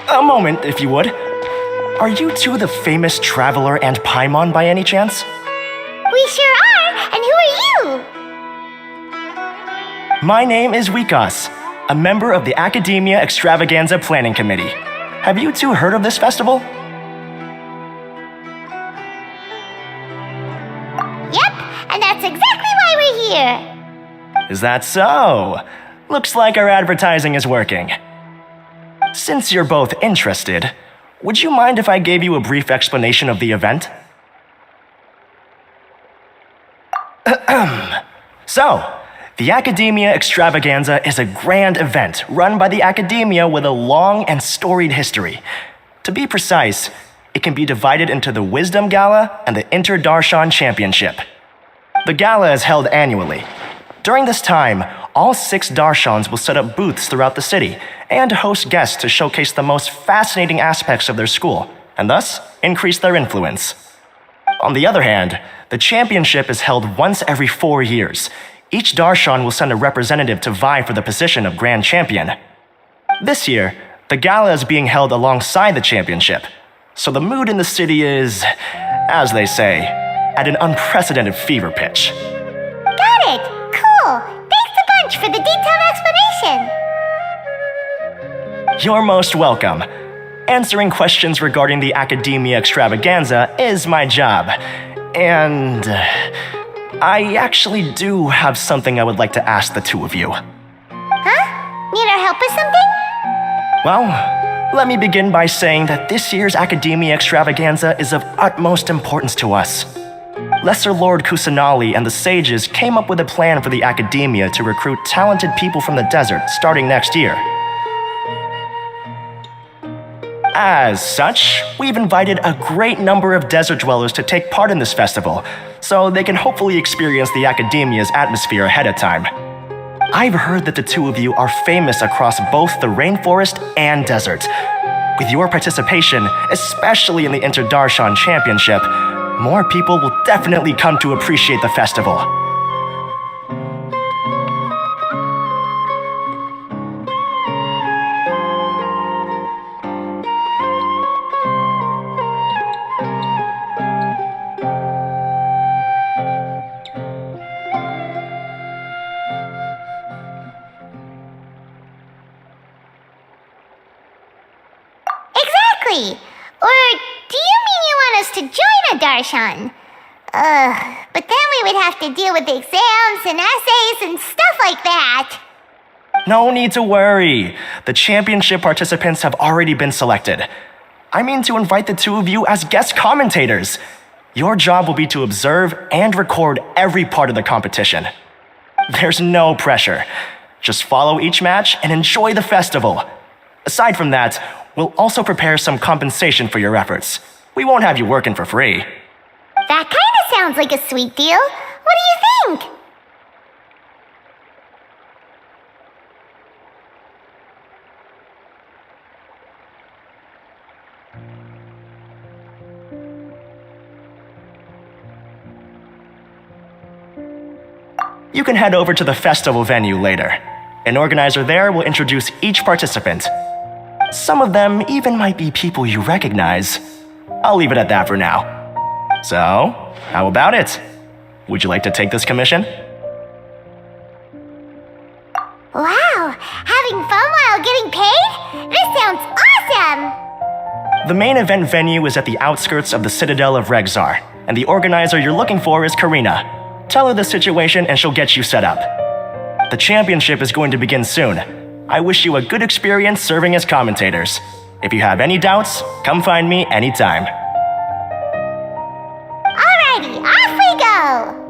A moment, if you would. Are you two the famous Traveler and Paimon by any chance? We sure are, and who are you? My name is Wikas, a member of the Academia Extravaganza Planning Committee. Have you two heard of this festival? Yep, and that's exactly why we're here. Is that so? Looks like our advertising is working. Since you're both interested, would you mind if I gave you a brief explanation of the event? So, the Academia Extravaganza is a grand event run by the Academia with a long and storied history. To be precise, it can be divided into the Wisdom Gala and the Inter-Darshan Championship. The gala is held annually. During this time, all 6 Darshans will set up booths throughout the city and host guests to showcase the most fascinating aspects of their school, and thus increase their influence. On the other hand, the championship is held once every 4 years. Each Darshan will send a representative to vie for the position of Grand Champion. This year, the gala is being held alongside the championship, so the mood in the city is, as they say, at an unprecedented fever pitch. Got it! Cool! Thanks a bunch for the detailed explanation! You're most welcome. Answering questions regarding the Academia Extravaganza is my job. And I actually do have something I would like to ask the two of you. Huh? Need our help with something? Well, let me begin by saying that this year's Academia Extravaganza is of utmost importance to us. Lesser Lord Kusanali and the sages came up with a plan for the Academia to recruit talented people from the desert starting next year. As such, we've invited a great number of desert dwellers to take part in this festival, so they can hopefully experience the Academia's atmosphere ahead of time. I've heard that the two of you are famous across both the rainforest and desert. With your participation, especially in the Inter-Darshan Championship, more people will definitely come to appreciate the festival. Exactly! Or do you mean you want us to join a Darshan? But then we would have to deal with exams and essays and stuff like that. No need to worry. The championship participants have already been selected. I mean to invite the two of you as guest commentators. Your job will be to observe and record every part of the competition. There's no pressure. Just follow each match and enjoy the festival. Aside from that, we'll also prepare some compensation for your efforts. We won't have you working for free. That kinda sounds like a sweet deal. What do you think? You can head over to the festival venue later. An organizer there will introduce each participant. Some of them even might be people you recognize. I'll leave it at that for now. So, how about it? Would you like to take this commission? Wow, having fun while getting paid? This sounds awesome! The main event venue is at the outskirts of the Citadel of Regzar, and the organizer you're looking for is Karina. Tell her the situation and she'll get you set up. The championship is going to begin soon. I wish you a good experience serving as commentators. If you have any doubts, come find me anytime. Alrighty, off we go!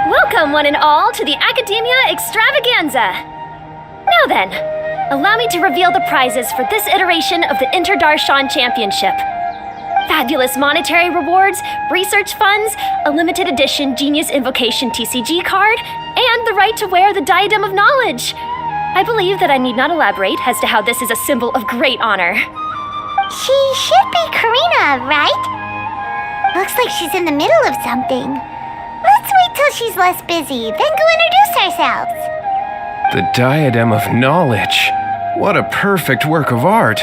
Welcome, one and all, to the Academia Extravaganza! Now then, allow me to reveal the prizes for this iteration of the Inter-Darshan Championship. Fabulous monetary rewards, research funds, a limited edition Genius Invocation TCG card, and the right to wear the Diadem of Knowledge. I believe that I need not elaborate as to how this is a symbol of great honor. She should be Karina, right? Looks like she's in the middle of something. Let's wait till she's less busy, then go introduce ourselves. The Diadem of Knowledge. What a perfect work of art.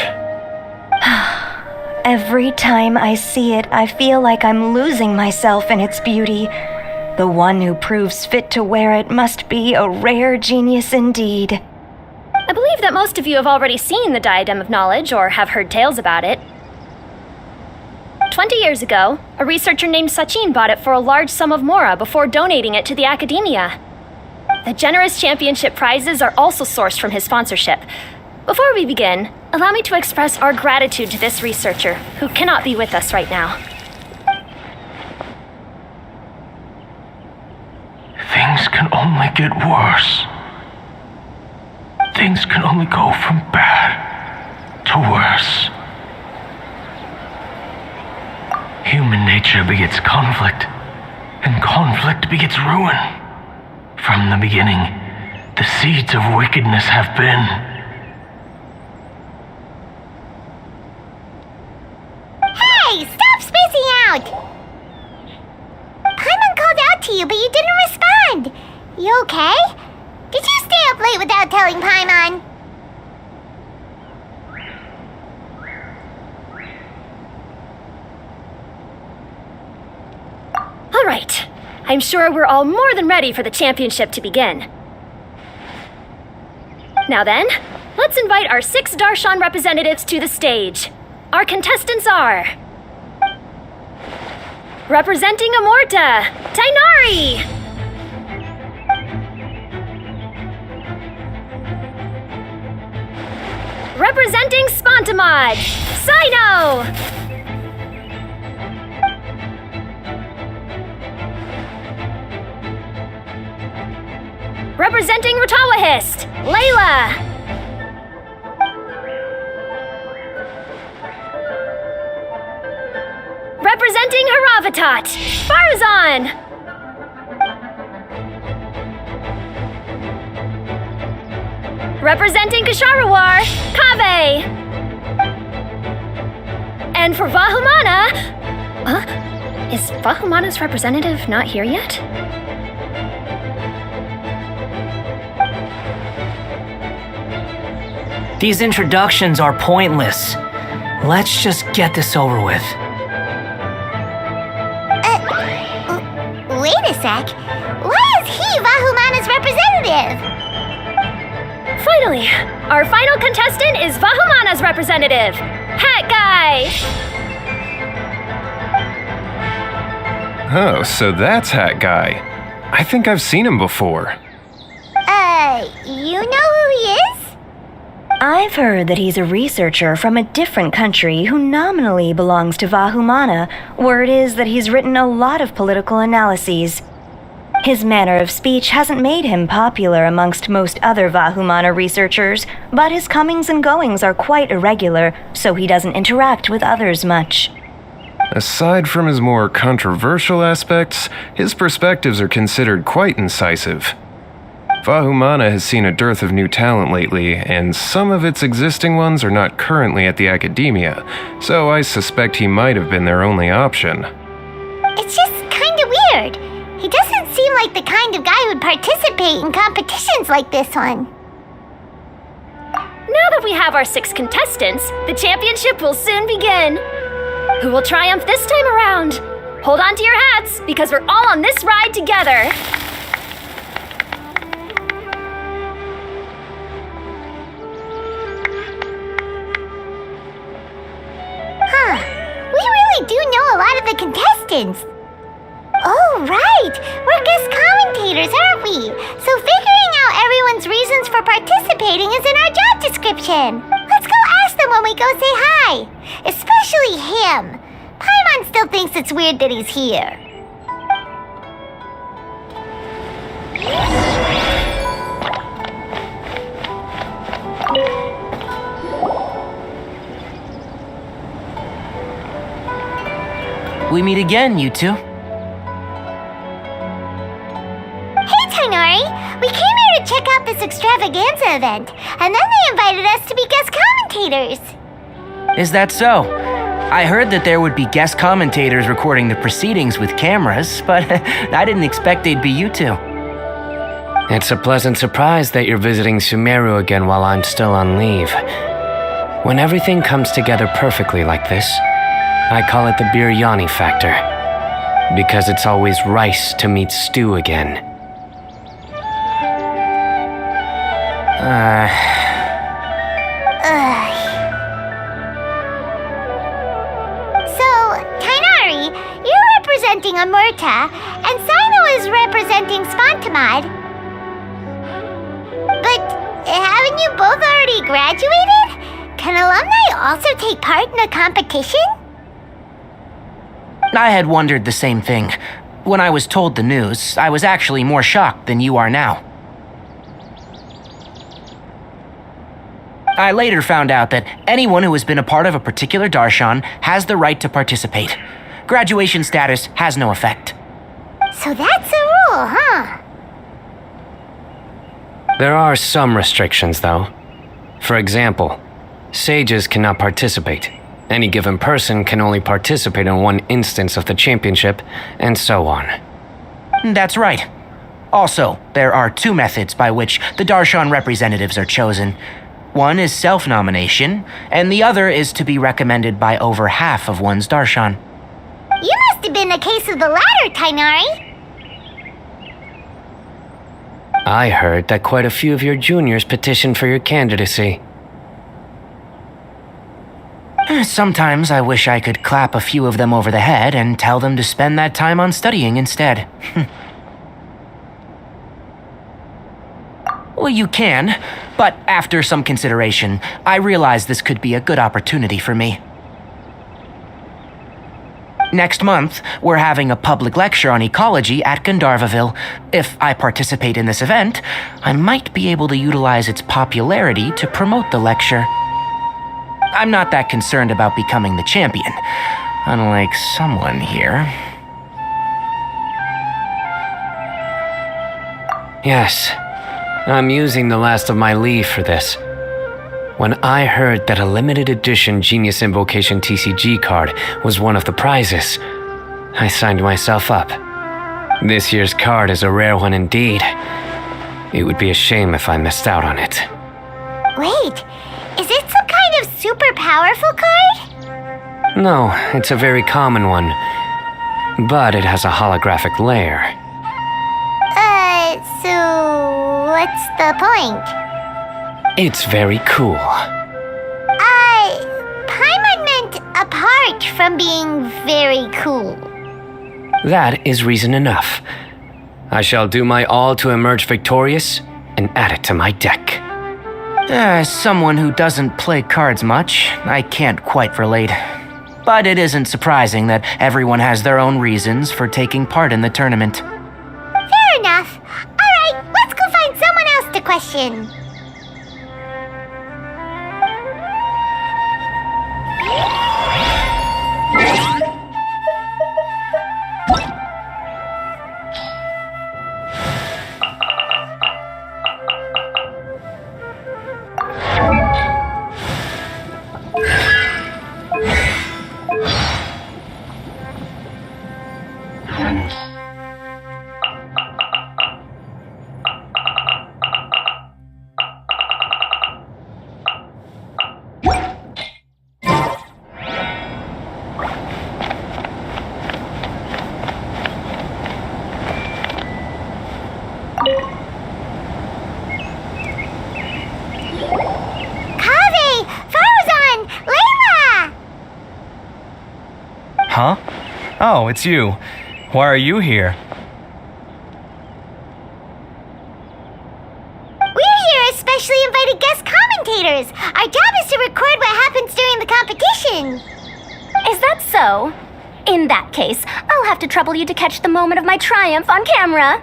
Every time I see it, I feel like I'm losing myself in its beauty. The one who proves fit to wear it must be a rare genius indeed. I believe that most of you have already seen the Diadem of Knowledge or have heard tales about it. 20 years ago, a researcher named Sachin bought it for a large sum of mora before donating it to the Academia. The generous championship prizes are also sourced from his sponsorship. Before we begin, allow me to express our gratitude to this researcher, who cannot be with us right now. Things can only get worse. Things can only go from bad to worse. Human nature begets conflict, and conflict begets ruin. From the beginning, the seeds of wickedness have been. Hey, stop spacing out! Paimon called out to you, but you didn't respond. You okay? Did you stay up late without telling Paimon? All right, I'm sure we're all more than ready for the championship to begin. Now then, let's invite our 6 Darshan representatives to the stage. Our contestants are... Representing Amorta, Tainari! Representing Spontamod, Sino! Representing Ratawahist, Layla! Representing Haravatat, Farazan! Representing Kasharawar, Kaveh! And for Vahumana... Is Vahumana's representative not here yet? These introductions are pointless. Let's just get this over with. Wait a sec. Why is he Vahumana's representative? Finally, our final contestant is Vahumana's representative, Hat Guy. Oh, so that's Hat Guy. I think I've seen him before. You know who he is? I've heard that he's a researcher from a different country who nominally belongs to Vahumana. Word is that he's written a lot of political analyses. His manner of speech hasn't made him popular amongst most other Vahumana researchers, but his comings and goings are quite irregular, so he doesn't interact with others much. Aside from his more controversial aspects, his perspectives are considered quite incisive. Vahumana has seen a dearth of new talent lately, and some of its existing ones are not currently at the academia, so I suspect he might have been their only option. It's just kinda weird. He doesn't seem like the kind of guy who'd participate in competitions like this one. Now that we have our 6 contestants, the championship will soon begin. Who will triumph this time around? Hold on to your hats, because we're all on this ride together. We really do know a lot of the contestants. Oh, right! We're guest commentators, aren't we? So figuring out everyone's reasons for participating is in our job description. Let's go ask them when we go say hi. Especially him. Paimon still thinks it's weird that he's here. We meet again, you two. Hey, Tainari! We came here to check out this extravaganza event, and then they invited us to be guest commentators. Is that so? I heard that there would be guest commentators recording the proceedings with cameras, but I didn't expect they'd be you two. It's a pleasant surprise that you're visiting Sumeru again while I'm still on leave. When everything comes together perfectly like this, I call it the biryani factor. Because it's always rice to meet stew again. So, Tainari, you're representing Amurta, and Sino is representing Spontamad. But haven't you both already graduated? Can alumni also take part in a competition? I had wondered the same thing. When I was told the news, I was actually more shocked than you are now. I later found out that anyone who has been a part of a particular darshan has the right to participate. Graduation status has no effect. So that's a rule, huh? There are some restrictions, though. For example, sages cannot participate. Any given person can only participate in one instance of the championship, and so on. That's right. Also, there are 2 methods by which the darshan representatives are chosen. One is self-nomination, and the other is to be recommended by over half of one's darshan. You must have been a case of the latter, Tainari. I heard that quite a few of your juniors petitioned for your candidacy. Sometimes I wish I could clap a few of them over the head and tell them to spend that time on studying instead. Well, you can, but after some consideration, I realized this could be a good opportunity for me. Next month, we're having a public lecture on ecology at Gandharvaville. If I participate in this event, I might be able to utilize its popularity to promote the lecture. I'm not that concerned about becoming the champion, unlike someone here. Yes, I'm using the last of my leave for this. When I heard that a limited edition Genius Invocation TCG card was one of the prizes, I signed myself up. This year's card is a rare one indeed. It would be a shame if I missed out on it. Wait, is it some kind of super powerful card? No, it's a very common one. But it has a holographic layer. So what's the point? It's very cool. Paimon meant apart from being very cool. That is reason enough. I shall do my all to emerge victorious and add it to my deck. As someone who doesn't play cards much, I can't quite relate. But it isn't surprising that everyone has their own reasons for taking part in the tournament. Fair enough. Alright, let's go find someone else to question. Huh? Oh, it's you. Why are you here? We're here as specially invited guest commentators. Our job is to record what happens during the competition. Is that so? In that case, I'll have to trouble you to catch the moment of my triumph on camera.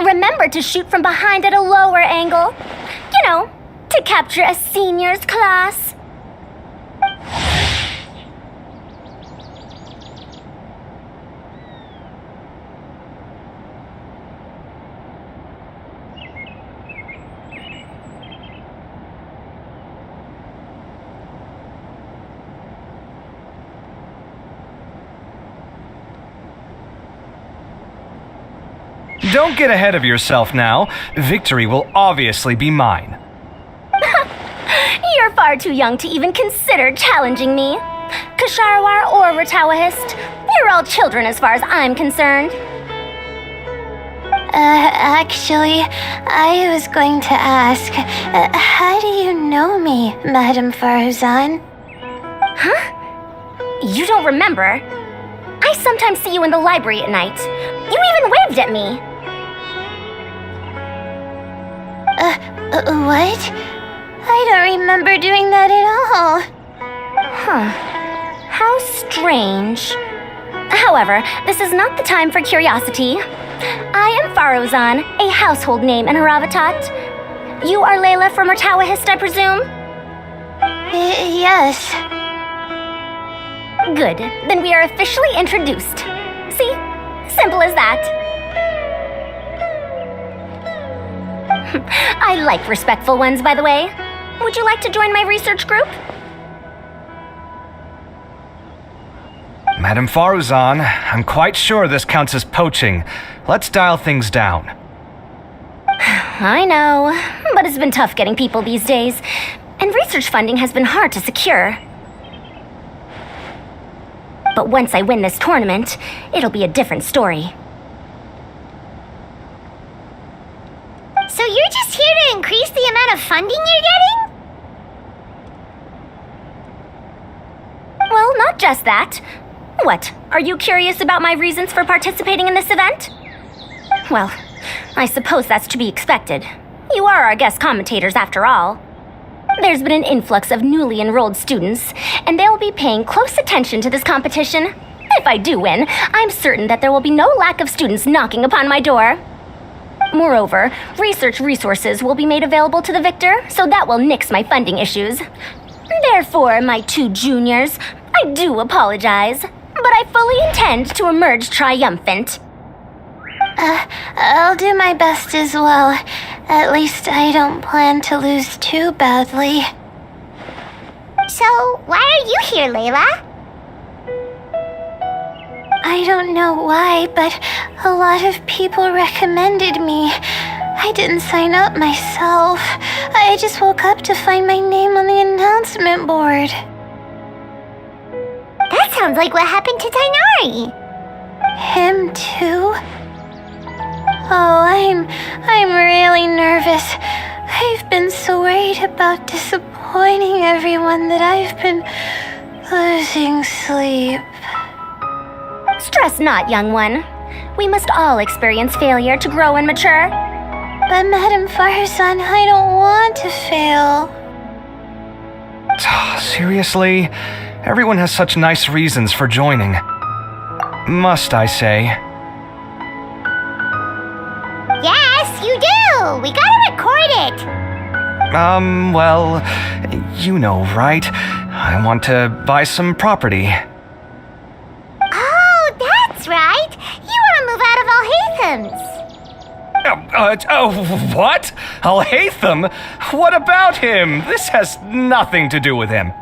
Remember to shoot from behind at a lower angle. You know, to capture a seniors class. Don't get ahead of yourself now. Victory will obviously be mine. You're far too young to even consider challenging me. Kasharawar or Ratawahist, you're all children as far as I'm concerned. Actually, I was going to ask, how do you know me, Madame Faruzan? Huh? You don't remember? I sometimes see you in the library at night. You even waved at me. What? I don't remember doing that at all. Huh. How strange. However, this is not the time for curiosity. I am Faruzan, a household name in Haravatat. You are Layla from Ratawahist, I presume? Yes. Good. Then we are officially introduced. See? Simple as that. I like respectful ones, by the way. Would you like to join my research group? Madame Faruzan, I'm quite sure this counts as poaching. Let's dial things down. I know, but it's been tough getting people these days, and research funding has been hard to secure. But once I win this tournament, it'll be a different story. So you're just here to increase the amount of funding you're getting? Well, not just that. What, are you curious about my reasons for participating in this event? Well, I suppose that's to be expected. You are our guest commentators after all. There's been an influx of newly enrolled students, and they'll be paying close attention to this competition. If I do win, I'm certain that there will be no lack of students knocking upon my door. Moreover, research resources will be made available to the victor, so that will nix my funding issues. Therefore, my two juniors, I do apologize, but I fully intend to emerge triumphant. I'll do my best as well. At least I don't plan to lose too badly. So, why are you here, Layla? I don't know why, but a lot of people recommended me. I didn't sign up myself. I just woke up to find my name on the announcement board. That sounds like what happened to Tainari. Him too? Oh, I'm really nervous. I worried about disappointing everyone that I've been losing sleep. Stress not, young one. We must all experience failure to grow and mature. But Madame Farsan, I don't want to fail. Seriously? Everyone has such nice reasons for joining. Must I say? Yes, you do! We gotta record it! Well, you know, right? I want to buy some property. Oh, that's right! You wanna move out of Alhatham's! What? Alhaitham? What about him? This has nothing to do with him.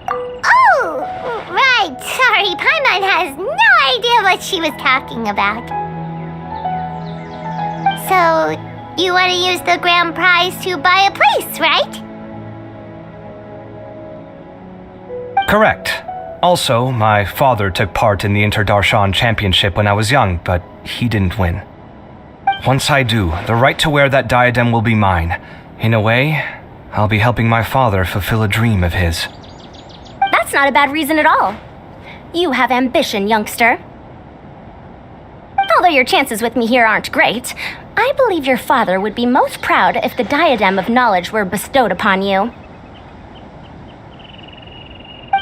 Oh, right. Sorry, Paimon has no idea what she was talking about. So, you want to use the grand prize to buy a place, right? Correct. Also, my father took part in the Interdarshan Championship when I was young, but he didn't win. Once I do, the right to wear that diadem will be mine. In a way, I'll be helping my father fulfill a dream of his. That's not a bad reason at all. You have ambition, youngster. Although your chances with me here aren't great, I believe your father would be most proud if the diadem of knowledge were bestowed upon you.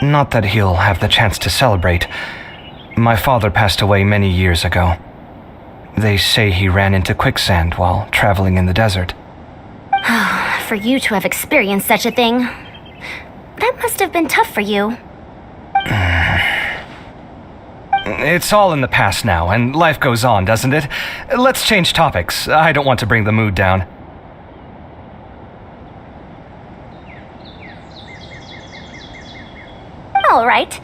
Not that he'll have the chance to celebrate. My father passed away many years ago. They say he ran into quicksand while traveling in the desert. For you to have experienced such a thing, that must have been tough for you. It's all in the past now, and life goes on, doesn't it? Let's change topics. I don't want to bring the mood down. All right.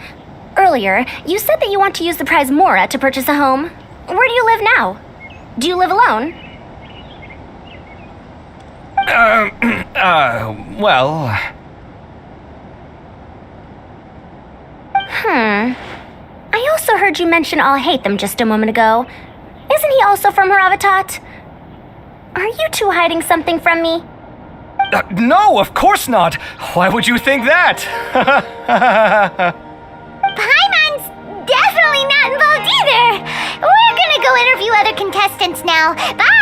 Earlier, you said that you want to use the prize Mora to purchase a home. Where do you live now? Do you live alone? Well... I also heard you mention Alhaitham just a moment ago. Isn't he also from Haravatat? Are you two hiding something from me? No, of course not! Why would you think that? Paimon's definitely not involved either! We're gonna go interview other contestants now. Bye!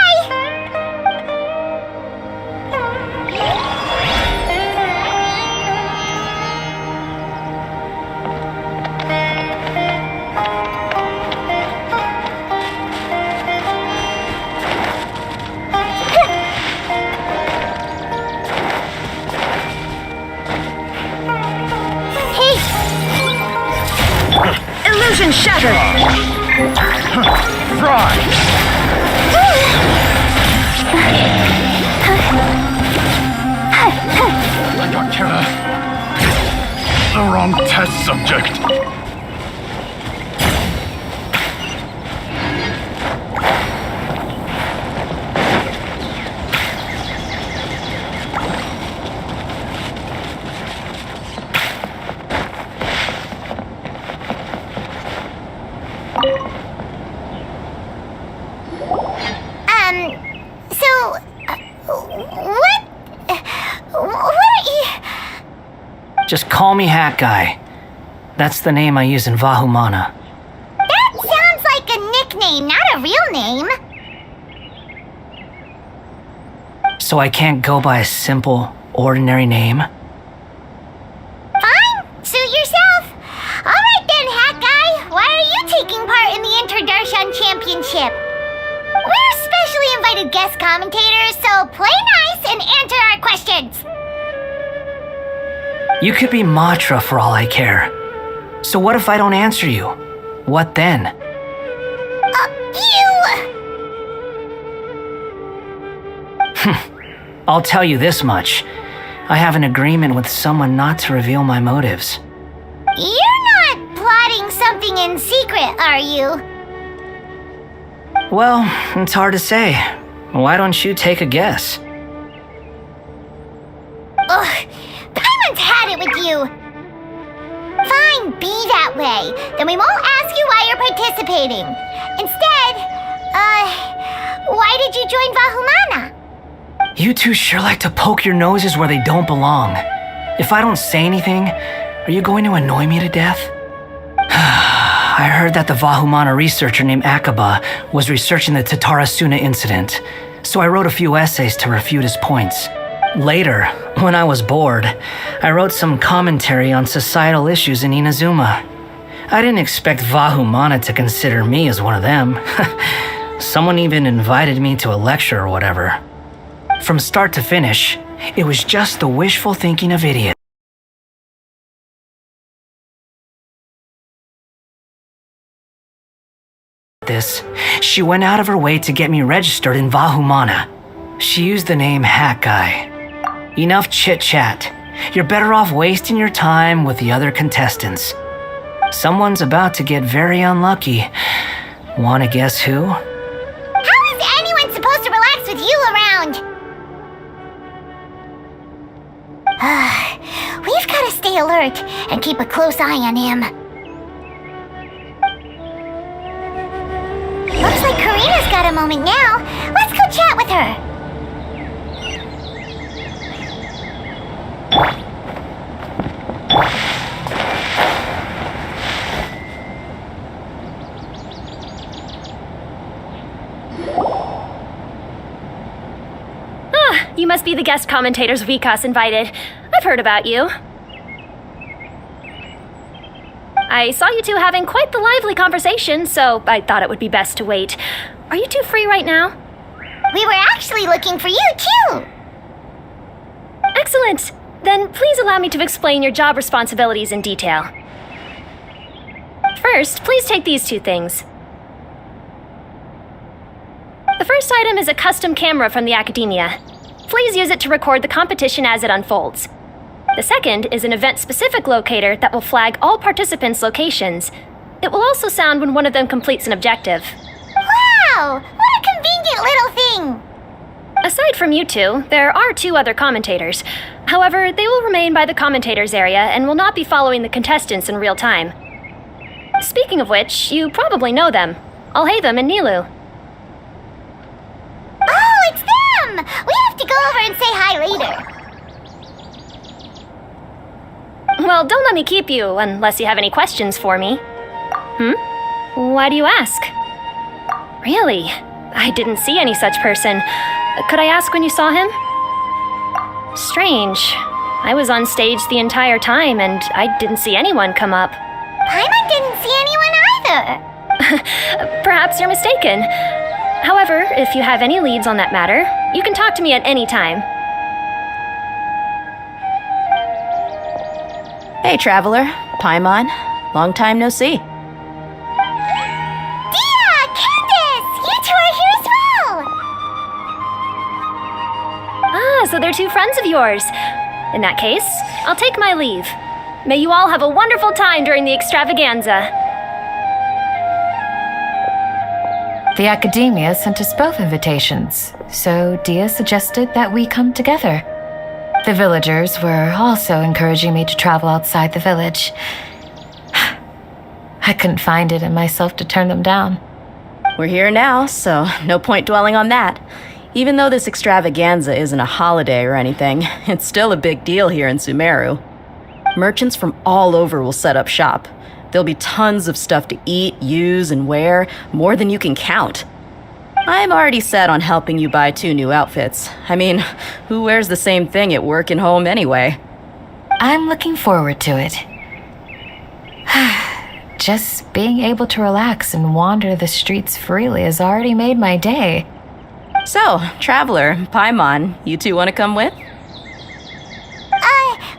Illusion shattered! I got Kara. The wrong test subject. What are you... Just call me Hat Guy. That's the name I use in Vahumana. That sounds like a nickname, not a real name. So I can't go by a simple, ordinary name? Fine, suit yourself. Alright then, Hat Guy. Why are you taking part in the Interdarshan Championship? We're specially invited guest commentators, so play nice and answer our questions. You could be Matra for all I care. So what if I don't answer you? What then? I'll tell you this much. I have an agreement with someone not to reveal my motives. You're not plotting something in secret, are you? Well, it's hard to say. Why don't you take a guess? Ugh, Paimon's had it with you. Fine, be that way. Then we won't ask you why you're participating. Instead, Why did you join Vahumana? You two sure like to poke your noses where they don't belong. If I don't say anything, are you going to annoy me to death? I heard that the Vahumana researcher named Akaba was researching the Tatarasuna incident, so I wrote a few essays to refute his points. Later, when I was bored, I wrote some commentary on societal issues in Inazuma. I didn't expect Vahumana to consider me as one of them. Someone even invited me to a lecture or whatever. From start to finish, it was just the wishful thinking of idiots. She went out of her way to get me registered in Vahumana. She used the name Hat Guy. Enough chit-chat. You're better off wasting your time with the other contestants. Someone's about to get very unlucky. Wanna guess who? How is anyone supposed to relax with you around? We've got to stay alert and keep a close eye on him. Looks like Karina's got a moment now. Let's go chat with her. You must be the guest commentators Vikas invited. I've heard about you. I saw you two having quite the lively conversation, so I thought it would be best to wait. Are you two free right now? We were actually looking for you, too. Excellent. Then please allow me to explain your job responsibilities in detail. First, please take these two things. The first item is a custom camera from the Academia. Please use it to record the competition as it unfolds. The second is an event-specific locator that will flag all participants' locations. It will also sound when one of them completes an objective. Wow! What a convenient little thing! Aside from you two, there are two other commentators. However, they will remain by the commentators area and will not be following the contestants in real time. Speaking of which, you probably know them. Alhaitham and Nilu. Oh, it's them! We have to go over and say hi later. Well, don't let me keep you unless you have any questions for me. Why do you ask? Really? I didn't see any such person. Could I ask when you saw him? Strange. I was on stage the entire time and I didn't see anyone come up. Paimon didn't see anyone either. Perhaps you're mistaken. However, if you have any leads on that matter, you can talk to me at any time. Hey, Traveler. Paimon. Long time no see. Dia! Candace! You two are here as well! Ah, so they're two friends of yours. In that case, I'll take my leave. May you all have a wonderful time during the extravaganza. The Academia sent us both invitations, so Dia suggested that we come together. The villagers were also encouraging me to travel outside the village. I couldn't find it in myself to turn them down. We're here now, so no point dwelling on that. Even though this extravaganza isn't a holiday or anything, it's still a big deal here in Sumeru. Merchants from all over will set up shop. There'll be tons of stuff to eat, use, and wear, more than you can count. I'm already set on helping you buy 2 new outfits. I mean, who wears the same thing at work and home anyway? I'm looking forward to it. Just being able to relax and wander the streets freely has already made my day. So, Traveler, Paimon, you two want to come with?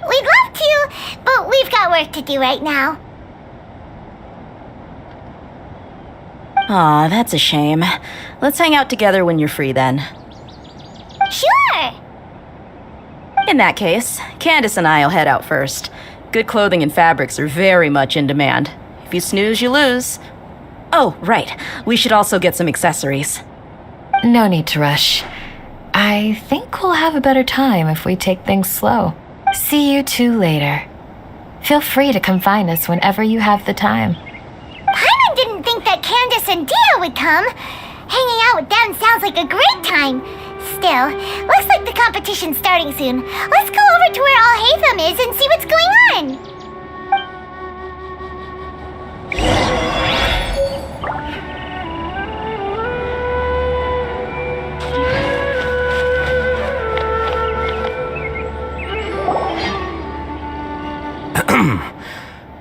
We'd love to, but we've got work to do right now. Aw, that's a shame. Let's hang out together when you're free then. Sure! In that case, Candace and I'll head out first. Good clothing and fabrics are very much in demand. If you snooze, you lose. Oh, right. We should also get some accessories. No need to rush. I think we'll have a better time if we take things slow. See you two later. Feel free to come find us whenever you have the time. Paimon didn't think that Candace and Dia would come. Hanging out with them sounds like a great time. Still, looks like the competition's starting soon. Let's go over to where Alhaitham is and see what's going on.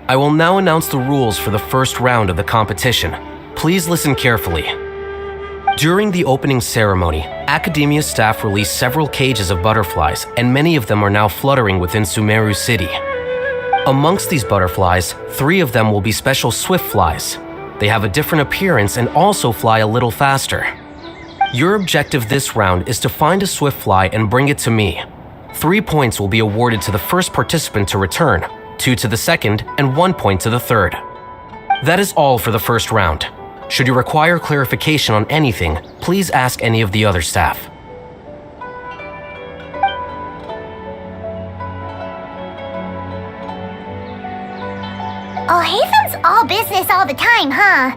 I will now announce the rules for the first round of the competition. Please listen carefully. During the opening ceremony, Academia staff released several cages of butterflies, and many of them are now fluttering within Sumeru City. Amongst these butterflies, 3 of them will be special swift flies. They have a different appearance and also fly a little faster. Your objective this round is to find a swift fly and bring it to me. 3 points will be awarded to the first participant to return, 2 to the second, and 1 point to the third. That is all for the first round. Should you require clarification on anything, please ask any of the other staff. Alhaitham's all business all the time, huh?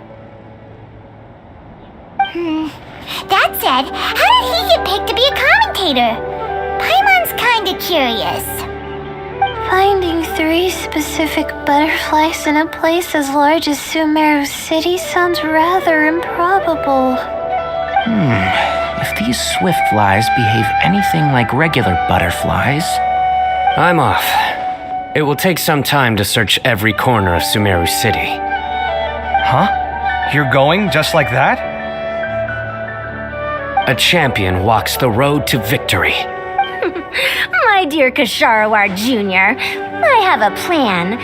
That said, how did he get picked to be a commentator? Paimon's kinda curious. Finding 3 specific butterflies in a place as large as Sumeru City sounds rather improbable. If these swift flies behave anything like regular butterflies... I'm off. It will take some time to search every corner of Sumeru City. Huh? You're going just like that? A champion walks the road to victory. My dear Kasharawar Jr., I have a plan.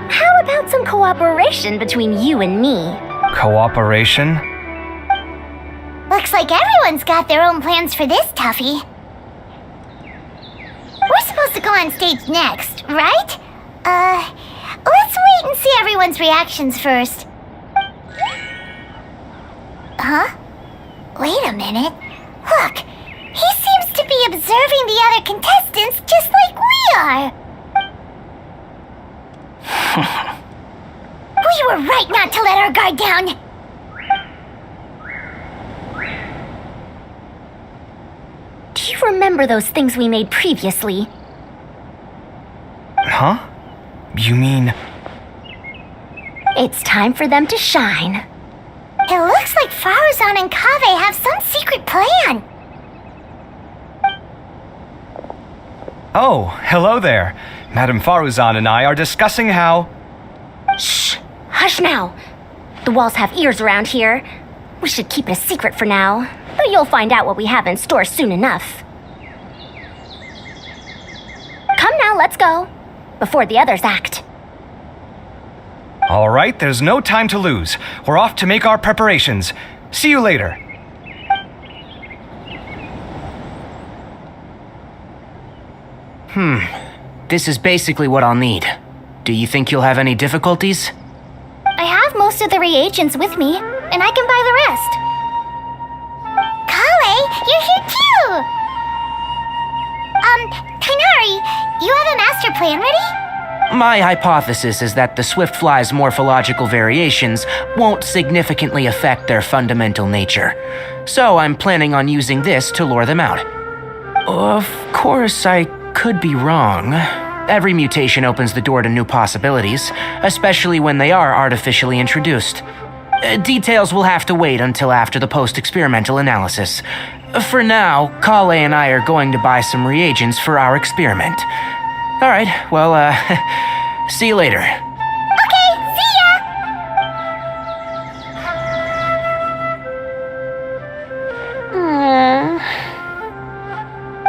How about some cooperation between you and me? Cooperation? Looks like everyone's got their own plans for this, Tuffy. We're supposed to go on stage next, right? Let's wait and see everyone's reactions first. Huh? Wait a minute. Look, he seems to be observing the other contestants just like we are. We were right not to let our guard down. Do you remember those things we made previously? Huh? You mean... It's time for them to shine. It looks like Faruzan and Kaveh have some secret plan. Oh, hello there. Madame Faruzan and I are discussing how... Shh! Hush now! The walls have ears around here. We should keep it a secret for now, but you'll find out what we have in store soon enough. Come now, let's go. Before the others act. All right, there's no time to lose. We're off to make our preparations. See you later. This is basically what I'll need. Do you think you'll have any difficulties? I have most of the reagents with me, and I can buy the rest. Kale, you're here too! Kainari, you have a master plan ready? My hypothesis is that the swift fly's morphological variations won't significantly affect their fundamental nature. So I'm planning on using this to lure them out. Of course, I could be wrong. Every mutation opens the door to new possibilities, especially when they are artificially introduced. Details will have to wait until after the post-experimental analysis. For now, Kale and I are going to buy some reagents for our experiment. All right, well, see you later. Okay, see ya!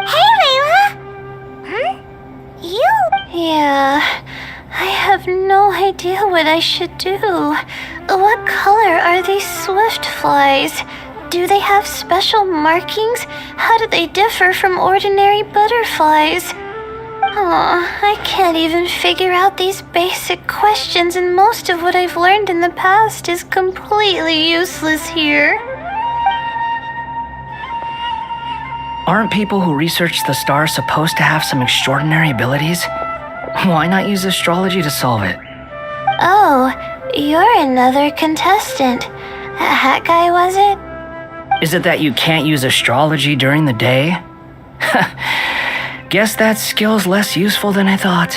Hey, Layla! You? Yeah, I have no idea what I should do. What color are these swift flies? Do they have special markings? How do they differ from ordinary butterflies? I can't even figure out these basic questions, and most of what I've learned in the past is completely useless here. Aren't people who research the stars supposed to have some extraordinary abilities? Why not use astrology to solve it? Oh, you're another contestant. Hat guy, was it? Is it that you can't use astrology during the day? Guess that skill's less useful than I thought.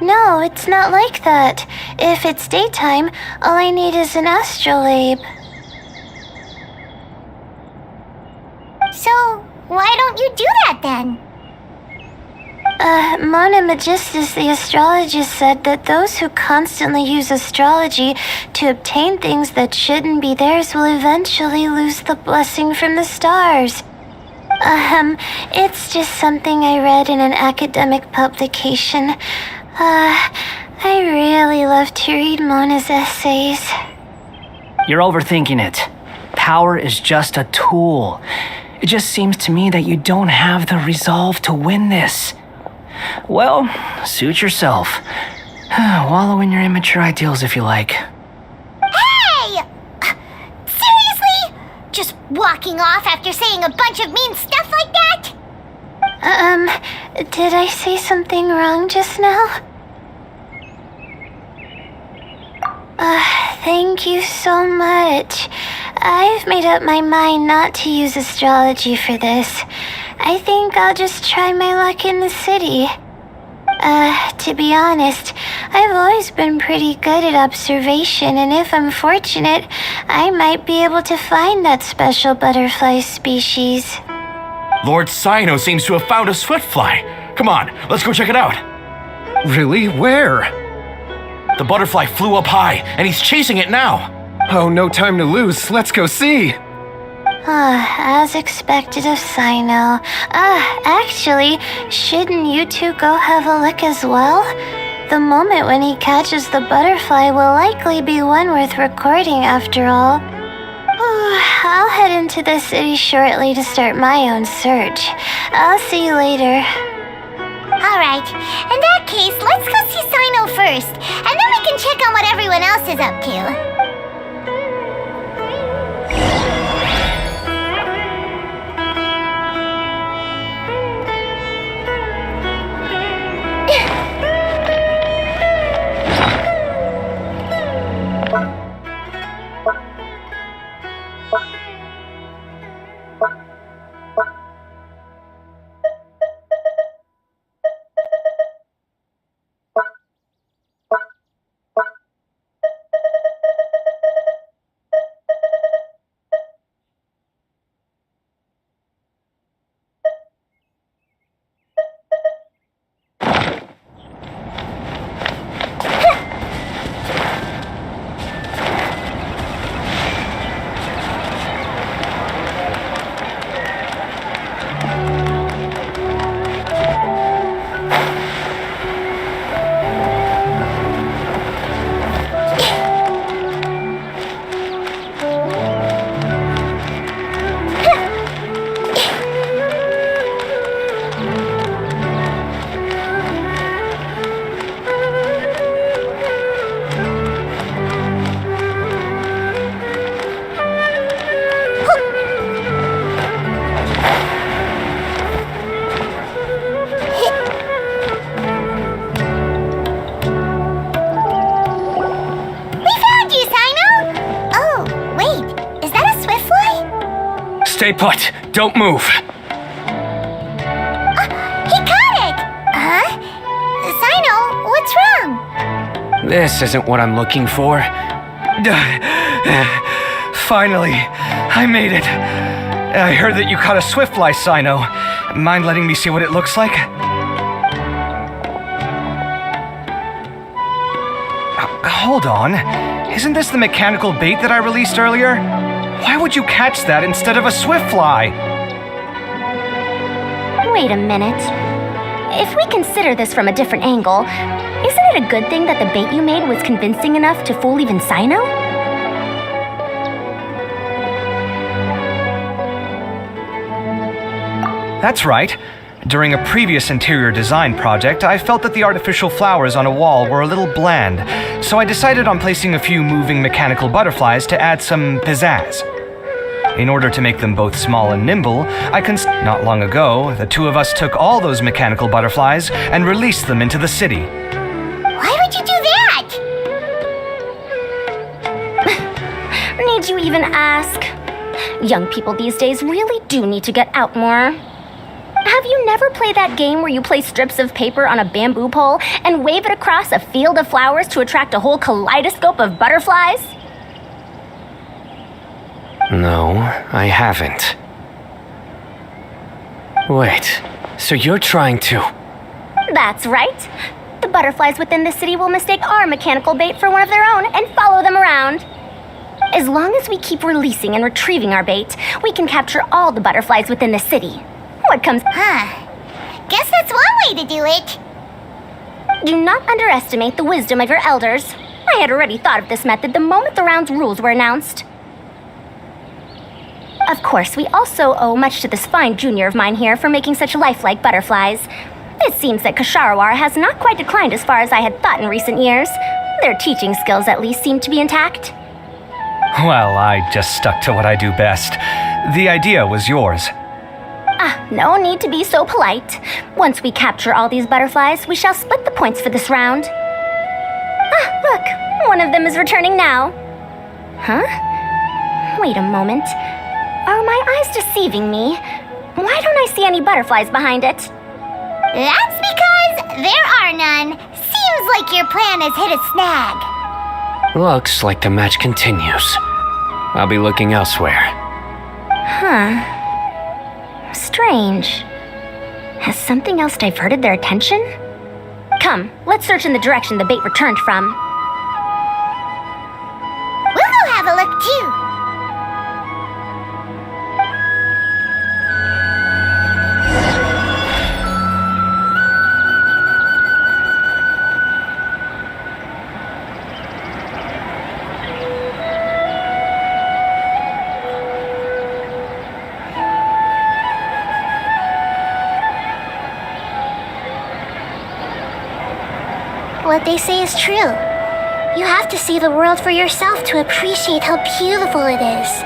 No, it's not like that. If it's daytime, all I need is an astrolabe. So, why don't you do that then? Mona Magistus, the astrologist, said that those who constantly use astrology to obtain things that shouldn't be theirs will eventually lose the blessing from the stars. It's just something I read in an academic publication. I really love to read Mona's essays. You're overthinking it. Power is just a tool. It just seems to me that you don't have the resolve to win this. Well, suit yourself. Wallow in your immature ideals if you like. Hey! Seriously? Just walking off after saying a bunch of mean stuff like that? Did I say something wrong just now? Thank you so much. I've made up my mind not to use astrology for this. I think I'll just try my luck in the city. To be honest, I've always been pretty good at observation, and if I'm fortunate, I might be able to find that special butterfly species. Lord Sino seems to have found a swiftfly. Come on, let's go check it out. Really? Where? The butterfly flew up high, and he's chasing it now. Oh, no time to lose. Let's go see. As expected of Sino. Actually, shouldn't you two go have a look as well? The moment when he catches the butterfly will likely be one worth recording after all. I'll head into the city shortly to start my own search. I'll see you later. Alright, in that case, let's go see Sino first, and then we can check on what everyone else is up to. Stay put. Don't move. He caught it! Huh? Sino, what's wrong? This isn't what I'm looking for. Finally, I made it. I heard that you caught a swiftfly, Sino. Mind letting me see what it looks like? Hold on. Isn't this the mechanical bait that I released earlier? Why would you catch that instead of a swiftfly? Wait a minute. If we consider this from a different angle, isn't it a good thing that the bait you made was convincing enough to fool even Sino? That's right. During a previous interior design project, I felt that the artificial flowers on a wall were a little bland, so I decided on placing a few moving mechanical butterflies to add some pizzazz. In order to make them both small and nimble, not long ago, the two of us took all those mechanical butterflies and released them into the city. Why would you do that? Need you even ask? Young people these days really do need to get out more. Have you never played that game where you place strips of paper on a bamboo pole and wave it across a field of flowers to attract a whole kaleidoscope of butterflies? No, I haven't. Wait, so you're trying to... That's right. The butterflies within the city will mistake our mechanical bait for one of their own and follow them around. As long as we keep releasing and retrieving our bait, we can capture all the butterflies within the city. What comes... Guess that's one way to do it. Do not underestimate the wisdom of your elders. I had already thought of this method the moment the round's rules were announced. Of course, we also owe much to this fine junior of mine here for making such lifelike butterflies. It seems that Kasharawar has not quite declined as far as I had thought in recent years. Their teaching skills at least seem to be intact. Well, I just stuck to what I do best. The idea was yours. No need to be so polite. Once we capture all these butterflies, we shall split the points for this round. Look, one of them is returning now. Huh? Wait a moment. Are my eyes deceiving me? Why don't I see any butterflies behind it? That's because there are none. Seems like your plan has hit a snag. Looks like the match continues. I'll be looking elsewhere. Strange. Has something else diverted their attention? Come, let's search in the direction the bait returned from. We'll go have a look too. What they say is true. You have to see the world for yourself to appreciate how beautiful it is.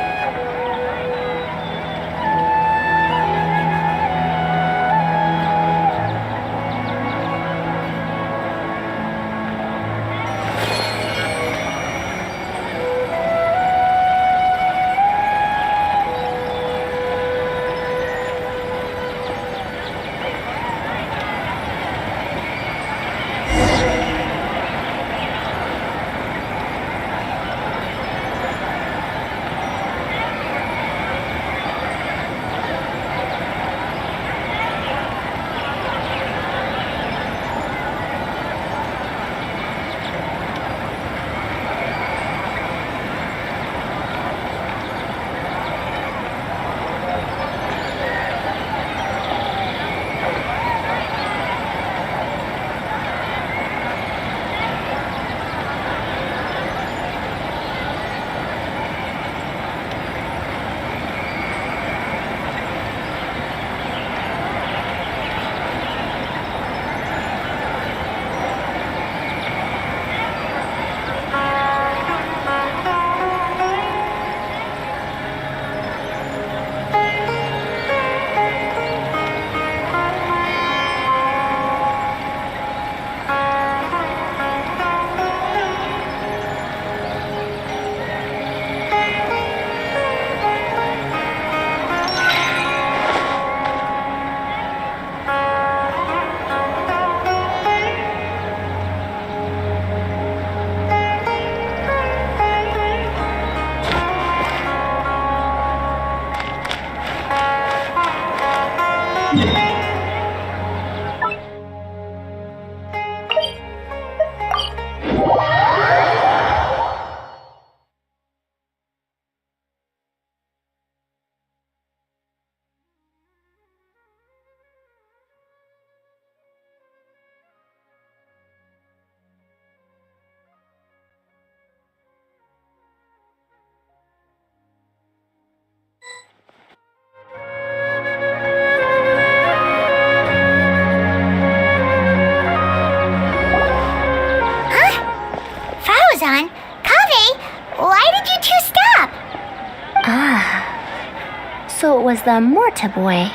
So it was the Morta boy.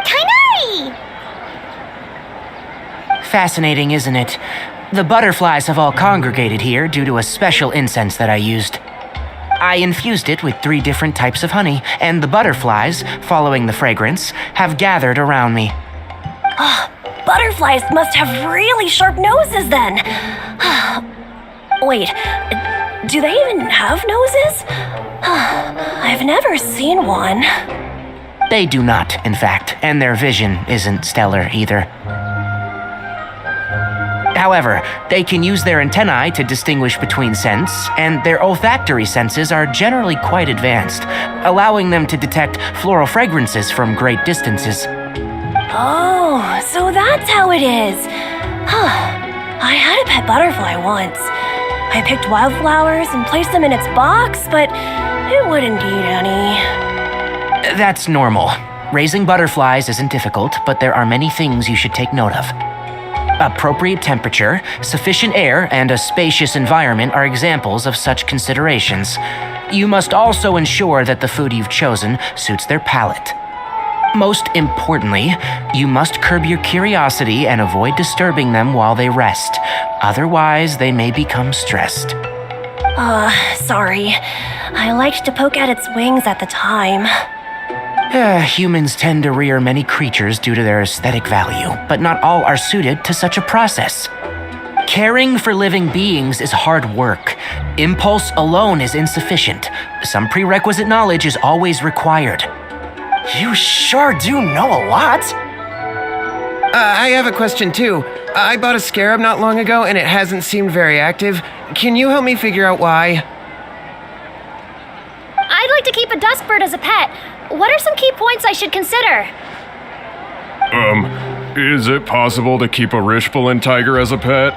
Kainari! Fascinating, isn't it? The butterflies have all congregated here due to a special incense that I used. I infused it with 3 different types of honey, and the butterflies, following the fragrance, have gathered around me. Butterflies must have really sharp noses then. Wait, do they even have noses? I've never seen one. They do not, in fact, and their vision isn't stellar either. However, they can use their antennae to distinguish between scents, and their olfactory senses are generally quite advanced, allowing them to detect floral fragrances from great distances. Oh, so that's how it is. I had a pet butterfly once. I picked wildflowers and placed them in its box, but it wouldn't eat any. That's normal. Raising butterflies isn't difficult, but there are many things you should take note of. Appropriate temperature, sufficient air, and a spacious environment are examples of such considerations. You must also ensure that the food you've chosen suits their palate. Most importantly, you must curb your curiosity and avoid disturbing them while they rest. Otherwise, they may become stressed. Sorry. I liked to poke at its wings at the time. Humans tend to rear many creatures due to their aesthetic value, but not all are suited to such a process. Caring for living beings is hard work. Impulse alone is insufficient. Some prerequisite knowledge is always required. You sure do know a lot. I have a question too. I bought a scarab not long ago and it hasn't seemed very active. Can you help me figure out why? I'd like to keep a dustbird as a pet. What are some key points I should consider? Is it possible to keep a Rishbalin tiger as a pet?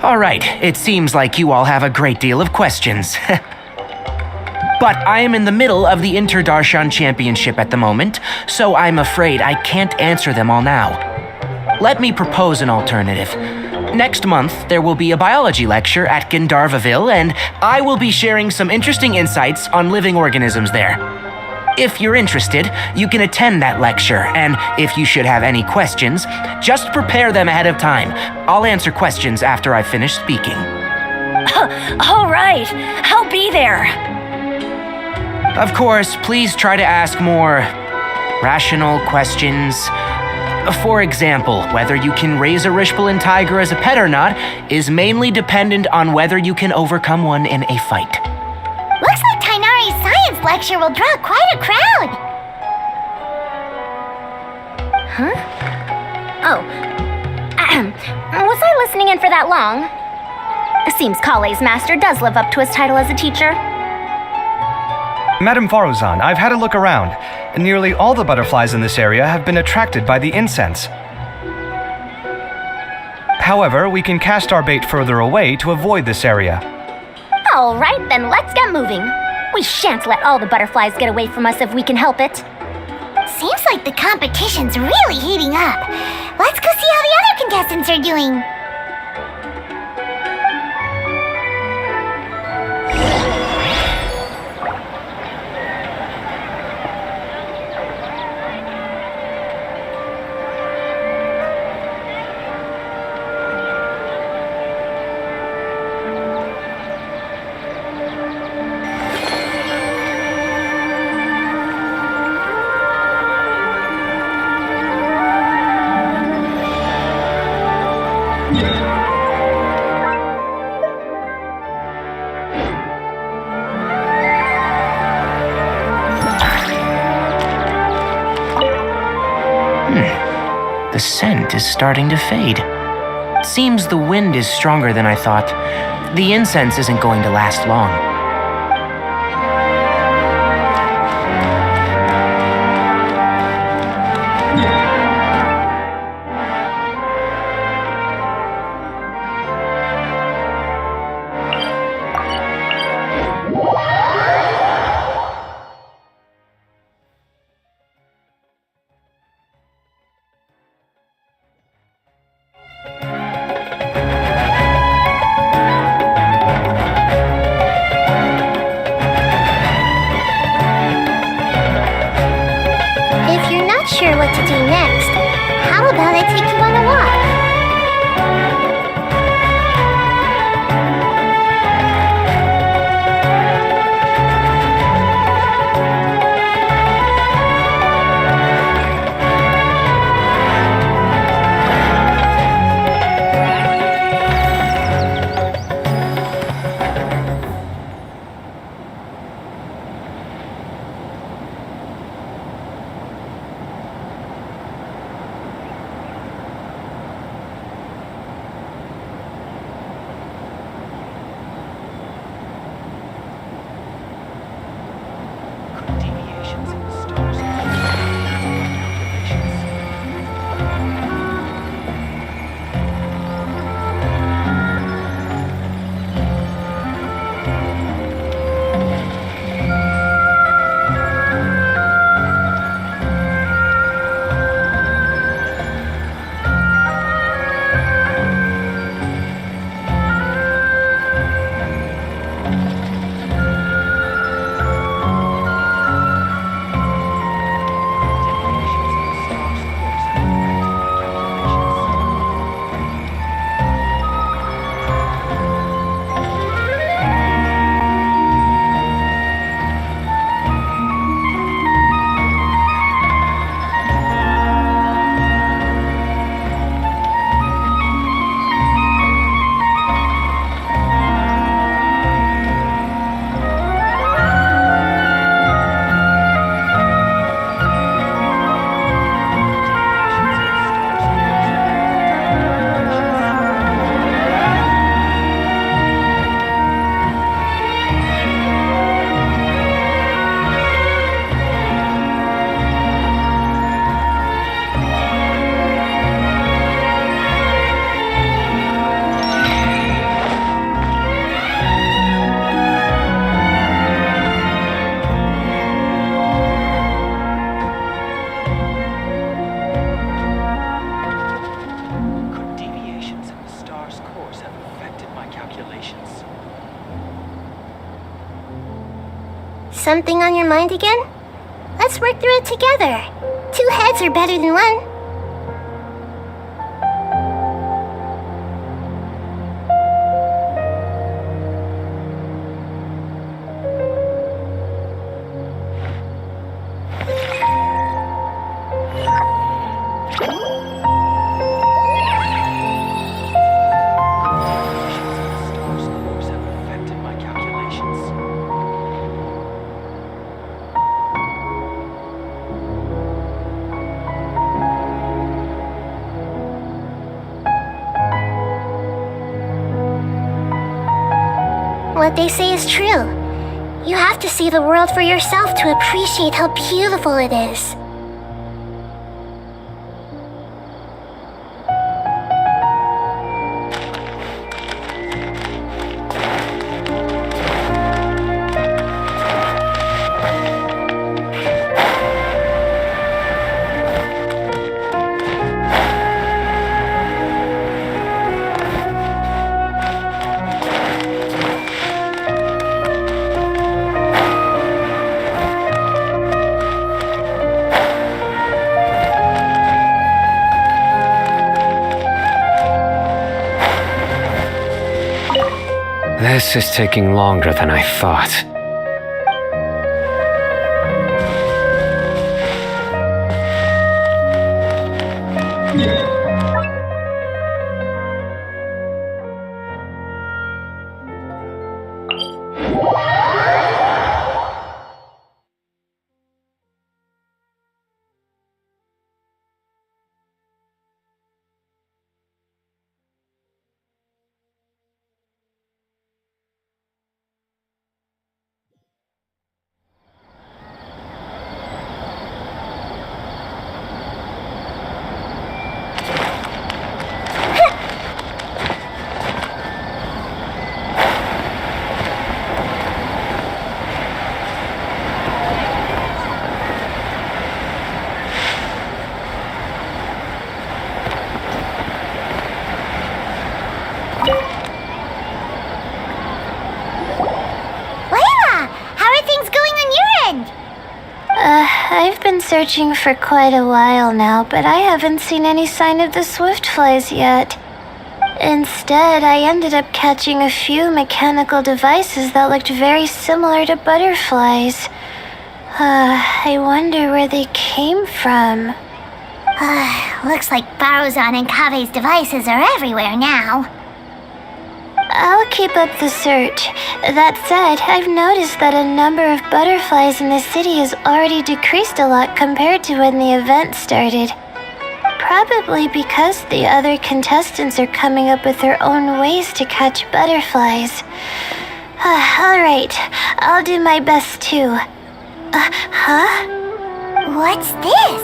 All right, it seems like you all have a great deal of questions. But I am in the middle of the Inter-Darshan Championship at the moment, so I'm afraid I can't answer them all now. Let me propose an alternative. Next month, there will be a biology lecture at Gandharvaville, and I will be sharing some interesting insights on living organisms there. If you're interested, you can attend that lecture, and if you should have any questions, just prepare them ahead of time. I'll answer questions after I finish speaking. All right, I'll be there. Of course, please try to ask more rational questions. For example, whether you can raise a Rishbalin tiger as a pet or not is mainly dependent on whether you can overcome one in a fight. Looks like Tainari's science lecture will draw quite a crowd. Huh? Oh. Was I listening in for that long? Seems Kale's master does live up to his title as a teacher. Madame Faruzan, I've had a look around. Nearly all the butterflies in this area have been attracted by the incense. However, we can cast our bait further away to avoid this area. All right, then let's get moving. We shan't let all the butterflies get away from us if we can help it. Seems like the competition's really heating up. Let's go see how the other contestants are doing. The scent is starting to fade. Seems the wind is stronger than I thought. The incense isn't going to last long. Something on your mind again? Let's work through it together. 2 heads are better than 1. What they say is true. You have to see the world for yourself to appreciate how beautiful it is. This is taking longer than I thought. I've been searching for quite a while now, but I haven't seen any sign of the swiftflies yet. Instead, I ended up catching a few mechanical devices that looked very similar to butterflies. I wonder where they came from. Looks like Baruzan and Kave's devices are everywhere now. I'll keep up the search. That said, I've noticed that a number of butterflies in the city has already decreased a lot compared to when the event started. Probably because the other contestants are coming up with their own ways to catch butterflies. Alright, I'll do my best too. What's this?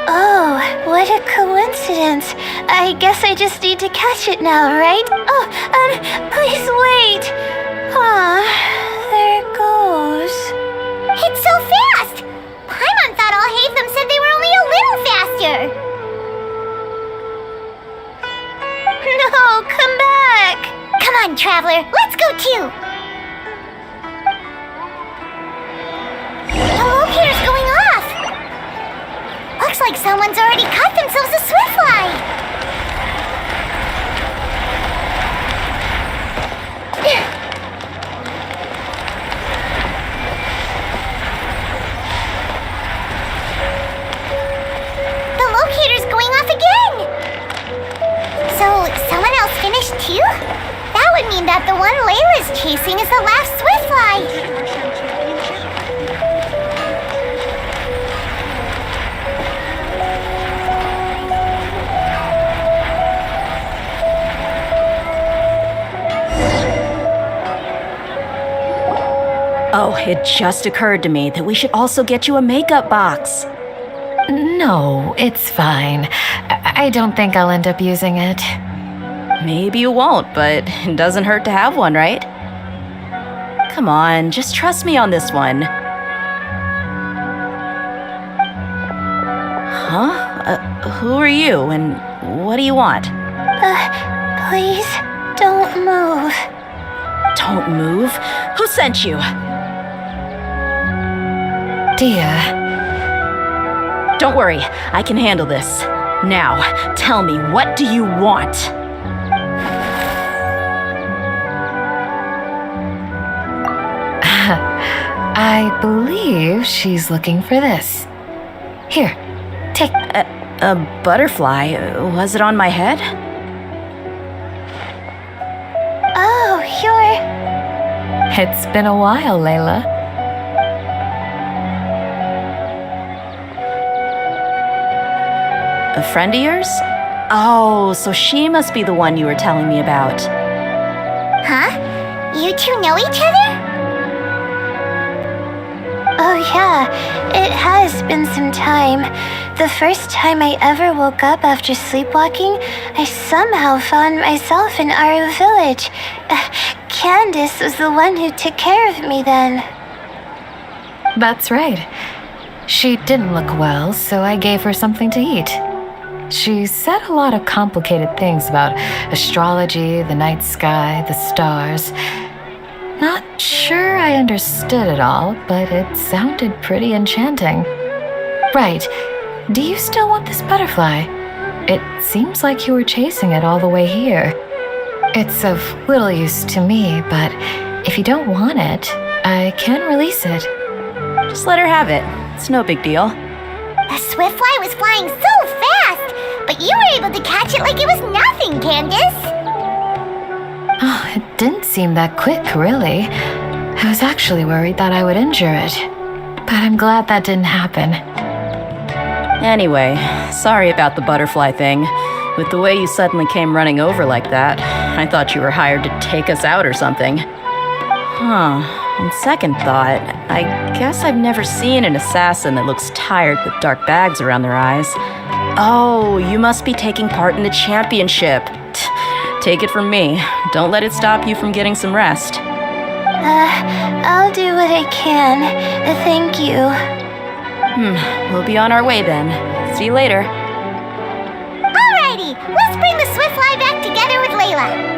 Oh, what a coincidence. I guess I just need to catch it now, right? Oh, please wait. There it goes. It's so fast! Paimon thought all Hatham said they were only a little faster. No, come back. Come on, Traveler, let's go too. The locator's going off. Looks like someone's already caught themselves a swiftfly. The locator's going off again. So, someone else finished too? That would mean that the one Layla's chasing is the last swiftfly. Oh, it just occurred to me that we should also get you a makeup box. No, it's fine. I don't think I'll end up using it. Maybe you won't, but it doesn't hurt to have one, right? Come on, just trust me on this one. Huh? Who are you, and what do you want? Please, don't move. Don't move. Who sent you? Dia. Don't worry, I can handle this. Now, tell me, what do you want? I believe she's looking for this. Here, take. A butterfly? Was it on my head? Oh, you're... It's been a while, Layla. A friend of yours? Oh, so she must be the one you were telling me about. Huh? You two know each other? Oh yeah, it has been some time. The first time I ever woke up after sleepwalking, I somehow found myself in our village. Candace was the one who took care of me then. That's right. She didn't look well, so I gave her something to eat. She said a lot of complicated things about astrology, the night sky, the stars. Not sure I understood it all, but it sounded pretty enchanting. Right. Do you still want this butterfly? It seems like you were chasing it all the way here. It's of little use to me, but if you don't want it, I can release it. Just let her have it. It's no big deal. The swiftfly was flying so fast, but you were able to catch it like it was nothing, Candace. Oh, it didn't seem that quick, really. I was actually worried that I would injure it, but I'm glad that didn't happen. Anyway, sorry about the butterfly thing. With the way you suddenly came running over like that, I thought you were hired to take us out or something. Huh. On second thought, I guess I've never seen an assassin that looks tired with dark bags around their eyes. Oh, you must be taking part in the championship. Take it from me. Don't let it stop you from getting some rest. I'll do what I can. Thank you. We'll be on our way then. See you later. Alrighty, let's bring the swiftfly back together with Layla.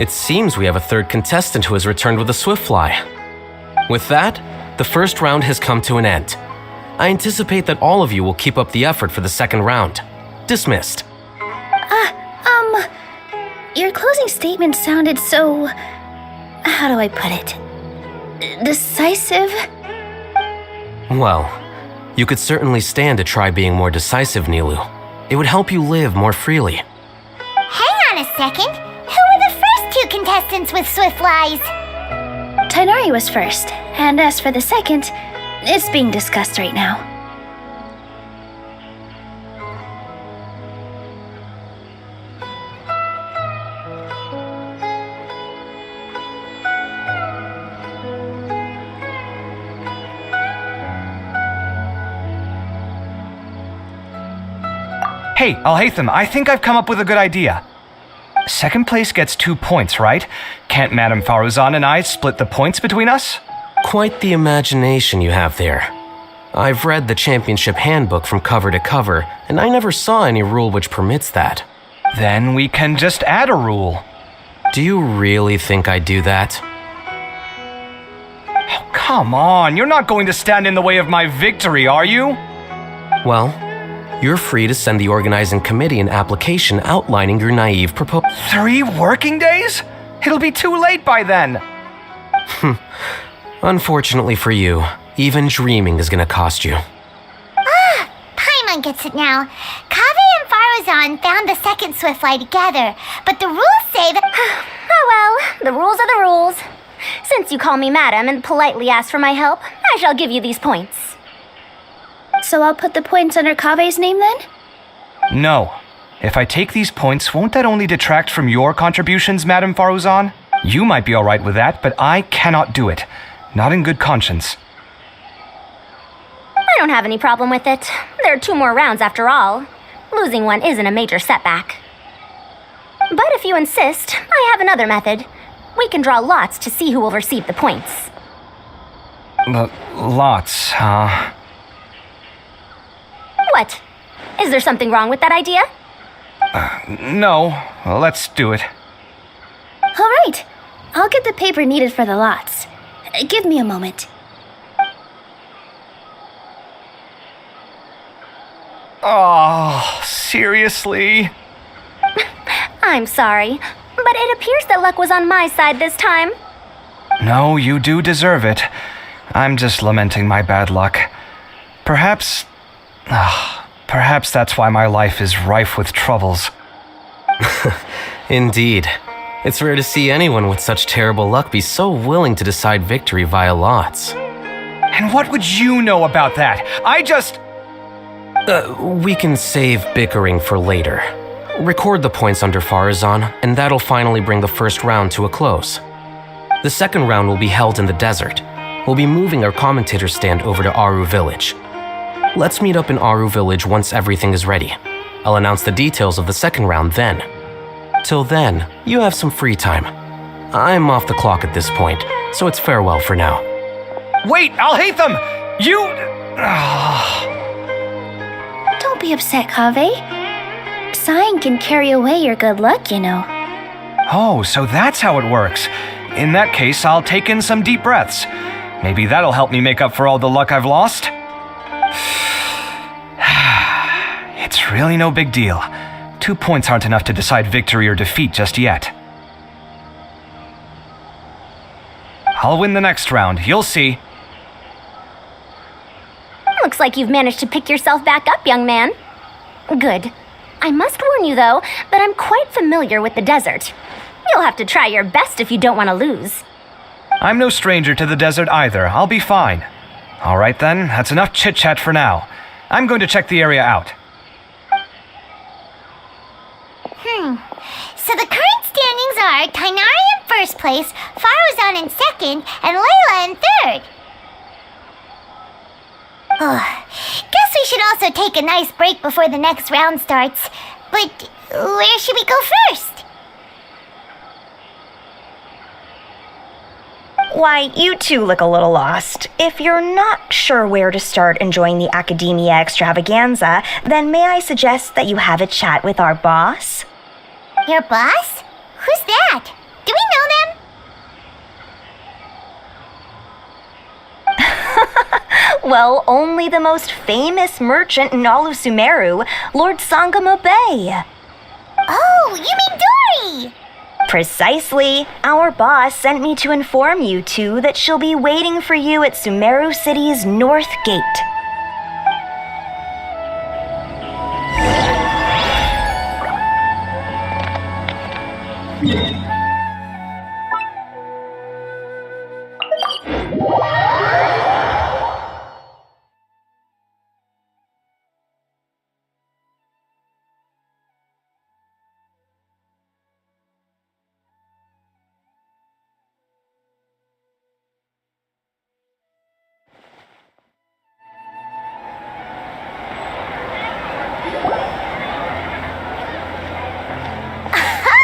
It seems we have a third contestant who has returned with a Swiftfly. With that, the first round has come to an end. I anticipate that all of you will keep up the effort for the second round. Dismissed. Your closing statement sounded so... how do I put it? Decisive? Well, you could certainly stand to try being more decisive, Nilu. It would help you live more freely. Hang on a second. Who were the first two contestants with Swiftflies? Tainari was first, and as for the second, it's being discussed right now. Hey, Alhaitham, I think I've come up with a good idea. Second place gets 2 points, right? Can't Madame Faruzan and I split the points between us? Quite the imagination you have there. I've read the championship handbook from cover to cover, and I never saw any rule which permits that. Then we can just add a rule. Do you really think I'd do that? Oh, come on, you're not going to stand in the way of my victory, are you? Well, you're free to send the organizing committee an application outlining your naive proposal. 3 working days? It'll be too late by then. Unfortunately for you, even dreaming is gonna cost you. Paimon gets it now. Kaveh and Faruzan found the second Swiftfly together, but the rules say that... Oh well, the rules are the rules. Since you call me madam and politely ask for my help, I shall give you these points. So I'll put the points under Kaveh's name then? No. If I take these points, won't that only detract from your contributions, Madame Faruzan? You might be alright with that, but I cannot do it. Not in good conscience. I don't have any problem with it. There are 2 more rounds after all. Losing one isn't a major setback. But if you insist, I have another method. We can draw lots to see who will receive the points. Lots, huh? What? Is there something wrong with that idea? No. Well, let's do it. All right. I'll get the paper needed for the lots. Give me a moment. Oh, seriously? I'm sorry, but it appears that luck was on my side this time. No, you do deserve it. I'm just lamenting my bad luck. Perhaps that's why my life is rife with troubles. Indeed. It's rare to see anyone with such terrible luck be so willing to decide victory via lots. And what would you know about that? We can save bickering for later. Record the points under Faruzan, and that'll finally bring the first round to a close. The second round will be held in the desert. We'll be moving our commentator stand over to Aru Village. Let's meet up in Aru Village once everything is ready. I'll announce the details of the second round then. Till then, you have some free time. I'm off the clock at this point, so it's farewell for now. Wait, Alhaitham! You... Don't be upset, Kaveh. Sighing can carry away your good luck, you know. Oh, so that's how it works. In that case, I'll take in some deep breaths. Maybe that'll help me make up for all the luck I've lost. It's really no big deal. 2 points aren't enough to decide victory or defeat just yet. I'll win the next round, you'll see. Looks like you've managed to pick yourself back up, young man. Good. I must warn you, though, that I'm quite familiar with the desert. You'll have to try your best if you don't want to lose. I'm no stranger to the desert either. I'll be fine. All right then, that's enough chit-chat for now. I'm going to check the area out. So the current standings are Tainari in first place, Faruzan in second, and Layla in third. Guess we should also take a nice break before the next round starts. But where should we go first? Why, you two look a little lost. If you're not sure where to start enjoying the Academia extravaganza, then may I suggest that you have a chat with our boss? Your boss? Who's that? Do Well, only the most famous merchant in all of Sumeru, Lord Sangamo Bay. Oh, you mean Dory! Precisely. Our boss sent me to inform you two that she'll be waiting for you at Sumeru City's North Gate.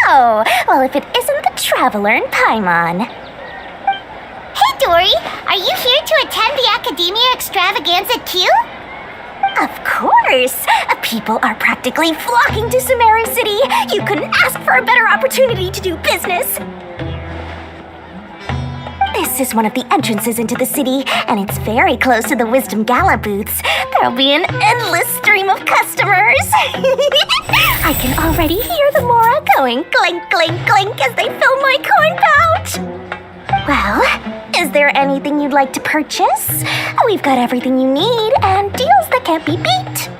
Oh, well, if it isn't the Traveler in Paimon. Hey, Dory, are you here to attend the Academia Extravaganza too? Of course! People are practically flocking to Sumeru City. You couldn't ask for a better opportunity to do business. This is one of the entrances into the city, and it's very close to the Wisdom Gala booths. There'll be an endless stream of customers. I can already hear the Mora going clink, clink, clink as they fill my coin pouch. Well, is there anything you'd like to purchase? We've got everything you need and deals that can't be beat.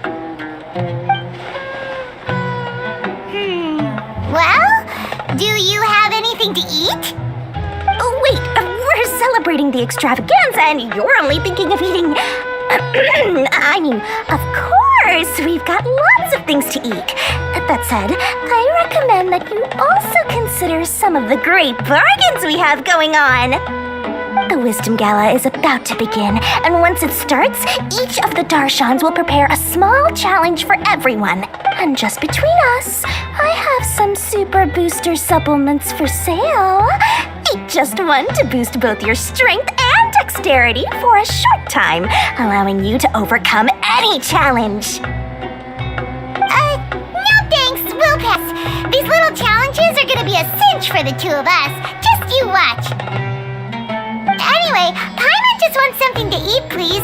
Well, do you have anything to eat? Oh, wait, we're celebrating the extravaganza and you're only thinking of eating... I mean, of course, we've got lots of things to eat. That said, I recommend that you also consider some of the great bargains we have going on. The Wisdom Gala is about to begin, and once it starts, each of the Darshans will prepare a small challenge for everyone. And just between us, I have some super booster supplements for sale. Eat just one to boost both your strength and dexterity for a short time, allowing you to overcome any challenge. No thanks, we'll pass. These little challenges are gonna be a cinch for the two of us. Just you watch. Anyway, Paimon just wants something to eat, please.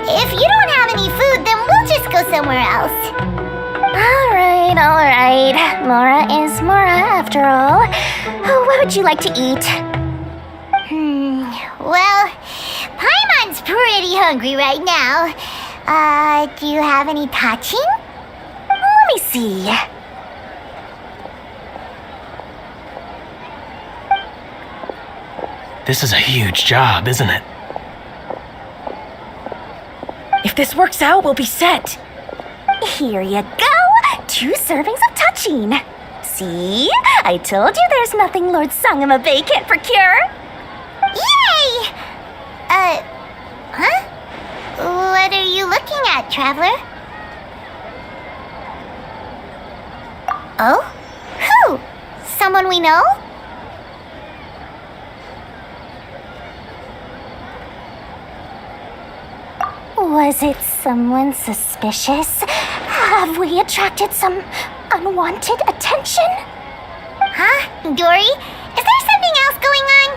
If you don't have any food, then we'll just go somewhere else. All right. Mora is Mora, after all. What would you like to eat? Well, Paimon's pretty hungry right now. Do you have any touching? Let me see. This is a huge job, isn't it? If this works out, we'll be set. Here you go. 2 servings of touching. See? I told you there's nothing Lord Sangamo Bay can't procure. Yay! Huh? What are you looking at, Traveler? Oh? Who? Someone we know? Was it someone suspicious? Have we attracted some unwanted attention? Huh? Dory? Is there something else going on?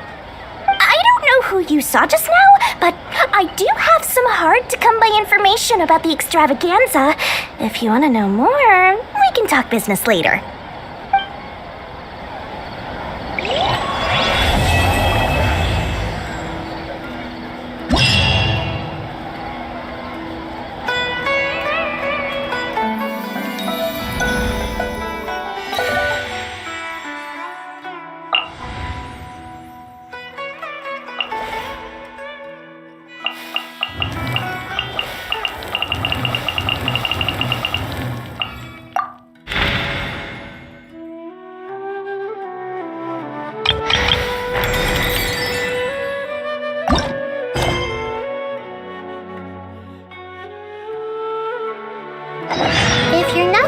I don't know who you saw just now, but I do have some hard-to-come-by information about the extravaganza. If you want to know more, we can talk business later.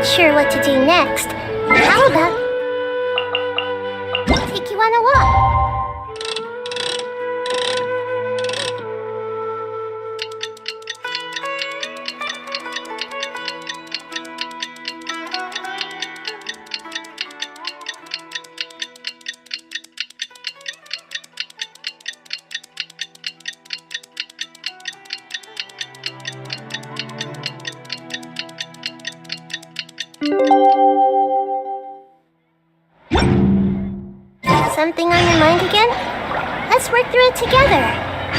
Sure what to do next. How about take you on a walk? Something on your mind again? Let's work through it together.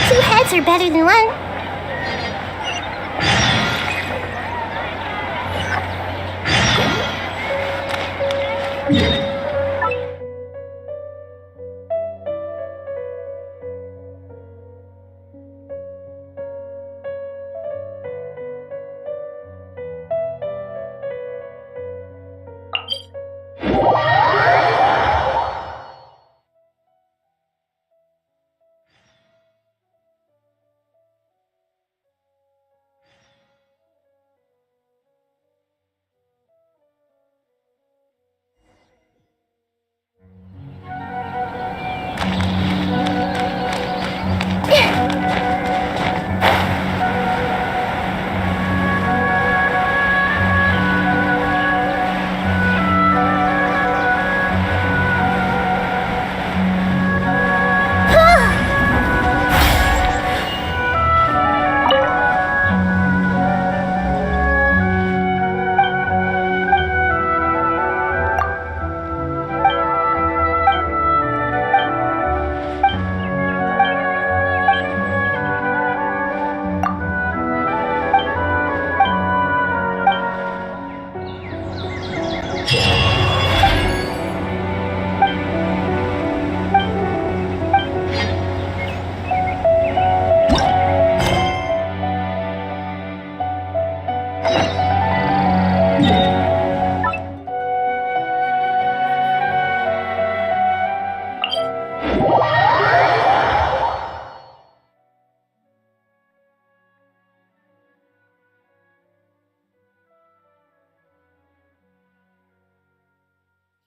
2 heads are better than 1.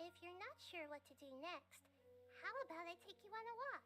If you're not sure what to do next, how about I take you on a walk?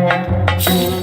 Bye.